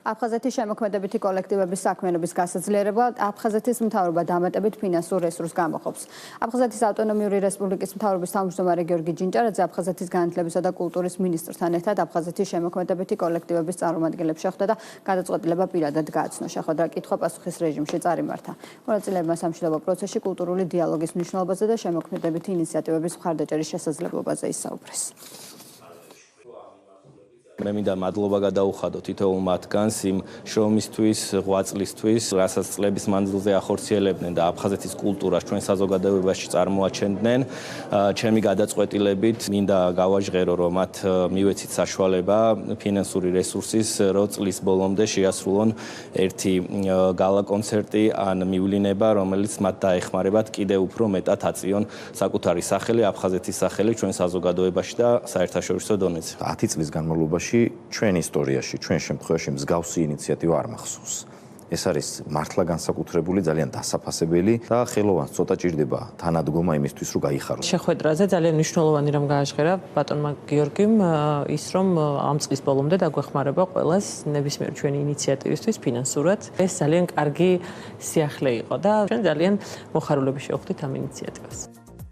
აფხაზეთის შემოქმედებითი კოლექტივების საქმიანობის გასაძლიერება აფხაზეთის მთავრობა დამატებით ფინანსურ რესურსს გამოყოფს. აფხაზეთის ავტონომიური რესპუბლიკის მთავრობის თავმჯდომარე გიორგი ჯინჭარაძე აფხაზეთის განათლებისა და კულტურის მინისტრთან ერთად აფხაზეთის შემოქმედებითი კოლექტივების წარმომადგენლებს შეხვდა და გადაწყვეტილება პირადად გააცნო. შეხვედრა კითხვა-პასუხის რეჟიმში წარიმართა. მონაწილეებმა სამშვიდობო პროცესში კულტურული დიალოგის მნიშვნელობაზე და შემოქმედებითი ინიციატივების მხარდაჭერის შესაძლებლობაზე ისაუბრეს. მე მინდა მადლობა გადაუხადო თითოეულ მათგანს იმ შრომისთვის, ღვაწლისთვის, რასაც წლების მანძილზე ახორციელებდნენ და აფხაზეთის კულტურას ჩვენ საზოგადოებაში წარმოაჩენდნენ. ჩემი გადაწყვეტილებით მინდა გავაჟღერო, რომ მათ მივეცით საშუალება ფინანსური რესურსის, რომ წლის ბოლომდე შეასრულონ ერთი გალა კონცერტი ან მივლინება, რომელიც მათ დაეხმარებათ კიდევ უფრო მეტად აწიონ საკუთარი სახელი, აფხაზეთის სახელი ჩვენ საზოგადოებაში და საერთაშორისო დონეზე. 10 წლის განმავლობაში ჩვენ ისტორიაში, ჩვენ შემთხვევაში მსგავსი ინიციატივა არ მახსოვს. ეს არის მართლა განსაკუთრებული, ძალიან დასაფასებელი და ხელოვანს ცოტა ჭირდება თანადგომა იმისთვის, რომ გაიხაროს. შეხვედრაზე ძალიან მნიშვნელოვანი რამ გააჟღერა ბატონმა გიორგიმ ის, რომ ამ წლის ბოლომდე დაგვეხმარება ყველას ნებისმიერ ჩვენი ინიციატივისთვის ფინანსურად. ეს ძალიან კარგი სიახლე იყო და ჩვენ ძალიან მოხარულები შევხვდით ამ ინიციატივას.